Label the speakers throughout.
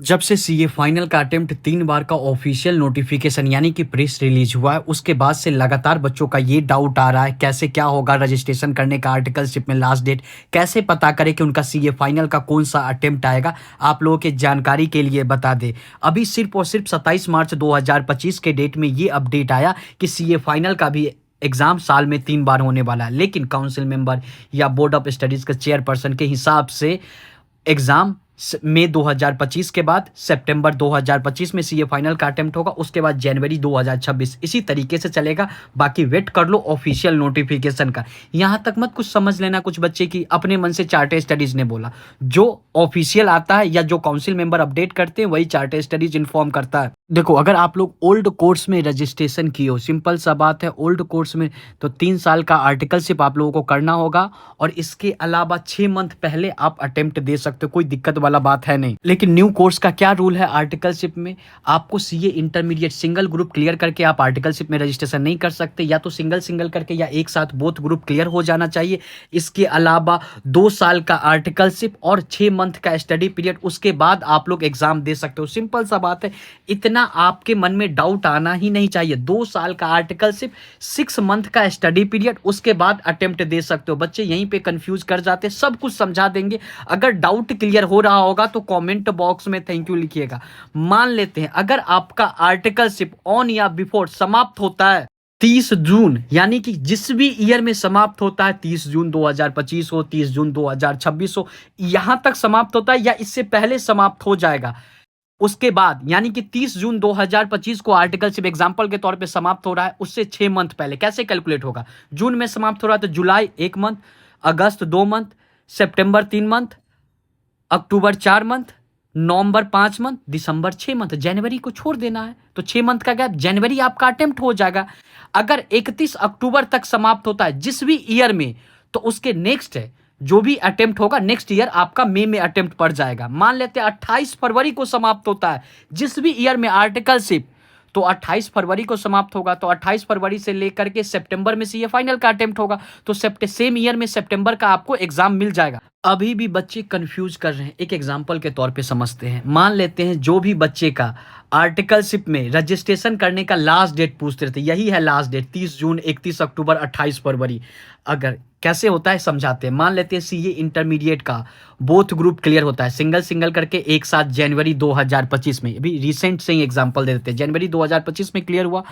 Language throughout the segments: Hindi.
Speaker 1: जब से सीए फाइनल का अटेम्प्ट 3 बार का ऑफिशियल नोटिफिकेशन यानी कि प्रेस रिलीज हुआ है, उसके बाद से लगातार बच्चों का ये डाउट आ रहा है कैसे क्या होगा रजिस्ट्रेशन करने का, आर्टिकलशिप में लास्ट डेट कैसे पता करें कि उनका सीए फाइनल का कौन सा अटेम्प्ट आएगा। आप लोगों के जानकारी के लिए बता दें, अभी सिर्फ और सिर्फ 27 मार्च 2025 के डेट में ये अपडेट आया कि सीए फाइनल का भी एग्जाम साल में 3 बार होने वाला है, लेकिन काउंसिल मेंबर या बोर्ड ऑफ स्टडीज के चेयरपर्सन के हिसाब से एग्जाम मई 2025 के बाद सितंबर 2025 में सीए फाइनल का अटेम्प्ट होगा, उसके बाद जनवरी 2026 इसी तरीके से चलेगा। बाकी वेट कर लो ऑफिशियल नोटिफिकेशन का। यहां तक मत कुछ समझ लेना कुछ बच्चे की अपने मन से चार्टर स्टडीज ने बोला, जो ऑफिशियल आता है या जो काउंसिल मेंबर अपडेट करते हैं वही चार्टर स्टडीज इन्फॉर्म करता है। देखो, अगर आप लोग ओल्ड कोर्स में रजिस्ट्रेशन किए हो, सिंपल सा बात है, ओल्ड कोर्स में तो 3 साल का आर्टिकलशिप आप लोगों को करना होगा और इसके अलावा 6 मंथ पहले आप अटेम्प्ट दे सकते हो, कोई दिक्कत वाला बात है नहीं। लेकिन न्यू कोर्स का क्या रूल है आर्टिकलशिप में, आपको CA intermediate single group clear करके आप आर्टिकलशिप में रजिस्ट्रेशन नहीं कर सकते, या तो सिंगल सिंगल करके या एक साथ बोथ ग्रुप क्लियर हो जाना चाहिए। इसके अलावा 2 साल का आर्टिकलशिप और 6 मंथ का स्टडी पीरियड, उसके बाद आप लोग एग्जाम दे सकते हो। सिंपल सा बात है, इतना आपके मन में डाउट आना ही नहीं चाहिए। 2 साल का आर्टिकलशिप, 6 मंथ का स्टडी पीरियड, उसके बाद अटेम्प्ट दे सकते हो। बच्चे यहीं पे कंफ्यूज कर जाते, सब कुछ समझा देंगे। अगर डाउट क्लियर हो रहा होगा तो कमेंट बॉक्स में थैंक यू लिखिएगा। मान लेते हैं अगर आपका आर्टिकलशिप ऑन या बिफोर समाप्त होता है 30 जून, यानी कि जिस भी ईयर में समाप्त होता है, 30 जून 2025 हो, 30 जून 2026 हो, यहां तक समाप्त होता है या इससे पहले समाप्त हो जाएगा, उसके बाद यानी कि 30 जून 2025 को आर्टिकलशिप एग्जांपल के तौर पे समाप्त हो रहा है, उससे 6 मंथ पहले कैसे कैलकुलेट होगा। जून में समाप्त हो रहा है तो जुलाई 1 मंथ, अगस्त 2 मंथ, सितंबर 3 मंथ, अक्टूबर 4 मंथ, नवंबर 5 मंथ, दिसंबर 6 मंथ, जनवरी को छोड़ देना है तो 6 मंथ का गैप, जनवरी आपका अटेम्प्ट हो जाएगा। अगर 31 अक्टूबर तक समाप्त होता है जिस भी ईयर में, तो उसके नेक्स्ट है जो भी अटेम्प्ट होगा नेक्स्ट ईयर आपका मई में अटेम्प्ट पड़ जाएगा। मान लेते हैं 28 फरवरी को समाप्त होता है जिस भी ईयर में आर्टिकलशिप, तो 28 फरवरी को समाप्त होगा तो 28 फरवरी से लेकर के सितंबर में सीए फाइनल का अटेम्प्ट होगा, तो सेम ईयर में सितंबर का आपको एग्जाम मिल जाएगा। अभी भी बच्चे कंफ्यूज कर रहे हैं, एक एग्जांपल के तौर पे समझते हैं। मान लेते हैं जो भी बच्चे का आर्टिकलशिप में रजिस्ट्रेशन करने का लास्ट डेट पूछते रहते, यही है लास्ट डेट 30 जून, 31 अक्टूबर, 28 फरवरी। अगर कैसे होता है समझाते हैं। मान लेते हैं सीए इंटरमीडिएट का बोथ ग्रुप क्लियर होता है सिंगल सिंगल करके एक साथ जनवरी 2025 में, अभी रिसेंट से ही एग्जांपल दे देते हैं, जनवरी 2025 में क्लियर हुआ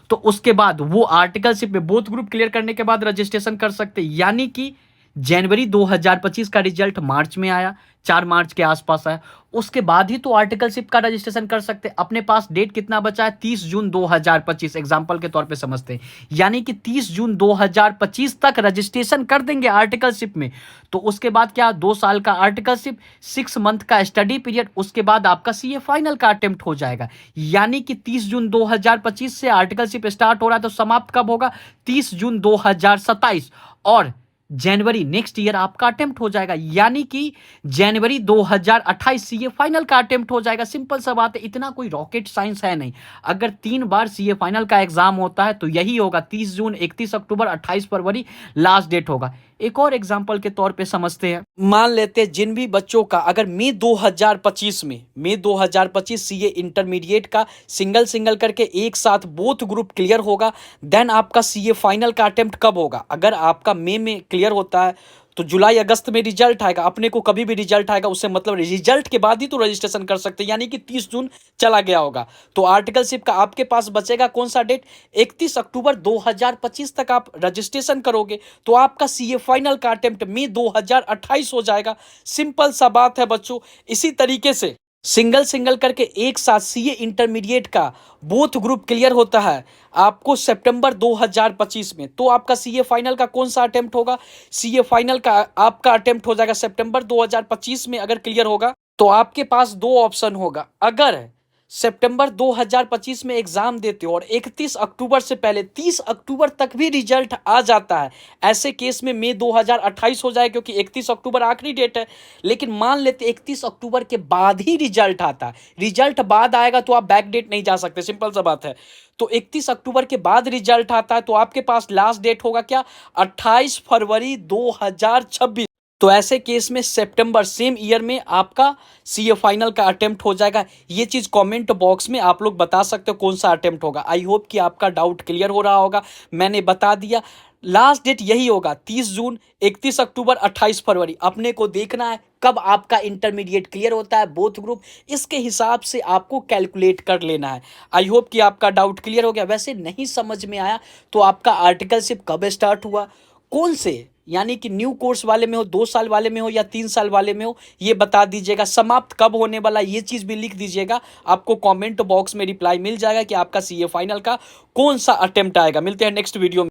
Speaker 1: तो उसके बाद वो आर्टिकलशिप में बोथ ग्रुप क्लियर करने के बाद रजिस्ट्रेशन कर सकते हैं। यानी कि जनवरी 2025 का रिजल्ट मार्च में आया, 4 मार्च के आसपास आया, उसके बाद ही तो आर्टिकलशिप का रजिस्ट्रेशन कर सकते हैं। अपने पास डेट कितना बचा है, 30 जून 2025 एग्जांपल के तौर पे समझते हैं, यानी कि 30 जून 2025 तक रजिस्ट्रेशन कर देंगे आर्टिकलशिप में। तो उसके बाद क्या, 2 साल का आर्टिकलशिप, 6 मंथ का स्टडी पीरियड, उसके बाद आपका सीए फाइनल का अटेम्प्ट हो जाएगा। यानी कि 30 जून 2025 से आर्टिकलशिप स्टार्ट हो रहा है तो समाप्त कब होगा, 30 जून 2027, और जनवरी नेक्स्ट ईयर आपका अटेम्प्ट हो जाएगा, यानी कि जनवरी 2028 सीए फाइनल का अटेम्प्ट हो जाएगा। सिंपल सा बात है, इतना कोई रॉकेट साइंस है नहीं। अगर 3 बार सीए फाइनल का एग्जाम होता है तो यही होगा, 30 जून, 31 अक्टूबर, 28 फरवरी लास्ट डेट होगा। एक और एग्जांपल के तौर पे समझते हैं। मान लेते हैं जिन भी बच्चों का अगर मई 2025 सीए इंटरमीडिएट का सिंगल सिंगल करके एक साथ बोथ ग्रुप क्लियर होगा, देन आपका सीए फाइनल का अटेम्प्ट कब होगा। अगर आपका मई में क्लियर होता है तो जुलाई अगस्त में रिजल्ट आएगा, अपने को कभी भी रिजल्ट आएगा उससे मतलब रिजल्ट के बाद ही तो रजिस्ट्रेशन कर सकते हैं, यानी कि 30 जून चला गया होगा तो आर्टिकलशिप का आपके पास बचेगा कौन सा डेट, 31 अक्टूबर 2025 तक आप रजिस्ट्रेशन करोगे तो आपका सीए फाइनल का अटेम्प्ट मई 2028 हो जाएगा। सिंपल सा बात है बच्चों। इसी तरीके से सिंगल सिंगल करके एक साथ सीए इंटरमीडिएट का बोथ ग्रुप क्लियर होता है आपको सितंबर 2025 में, तो आपका सीए फाइनल का कौन सा अटेम्प्ट होगा, सीए फाइनल का आपका अटेम्प्ट हो जाएगा सितंबर 2025 में। अगर क्लियर होगा तो आपके पास 2 ऑप्शन होगा। अगर सितंबर 2025 में एग्जाम देते हो और 31 अक्टूबर से पहले 30 अक्टूबर तक भी रिजल्ट आ जाता है, ऐसे केस में मई 2028 हो जाए क्योंकि 31 अक्टूबर आखिरी डेट है। लेकिन मान लेते 31 अक्टूबर के बाद ही रिजल्ट आता है, रिजल्ट बाद आएगा तो आप बैक डेट नहीं जा सकते, सिंपल सा बात है। तो 31 अक्टूबर के बाद रिजल्ट आता है तो आपके पास लास्ट डेट होगा क्या, 28 फरवरी 2026। तो ऐसे केस में सितंबर सेम ईयर में आपका सीए फाइनल का अटेम्प्ट हो जाएगा। ये चीज़ कमेंट बॉक्स में आप लोग बता सकते हो कौन सा अटेम्प्ट होगा। आई होप कि आपका डाउट क्लियर हो रहा होगा। मैंने बता दिया लास्ट डेट यही होगा 30 जून, 31 अक्टूबर, 28 फरवरी। अपने को देखना है कब आपका इंटरमीडिएट क्लियर होता है बोथ ग्रुप, इसके हिसाब से आपको कैलकुलेट कर लेना है। आई होप कि आपका डाउट क्लियर हो गया। वैसे नहीं समझ में आया तो आपका आर्टिकलशिप कब स्टार्ट हुआ, कौन से यानी कि न्यू कोर्स वाले में हो, 2 साल वाले में हो या 3 साल वाले में हो, ये बता दीजिएगा। समाप्त कब होने वाला ये चीज़ भी लिख दीजिएगा। आपको कमेंट बॉक्स में रिप्लाई मिल जाएगा कि आपका सीए फाइनल का कौन सा अटेम्प्ट आएगा। मिलते हैं नेक्स्ट वीडियो में।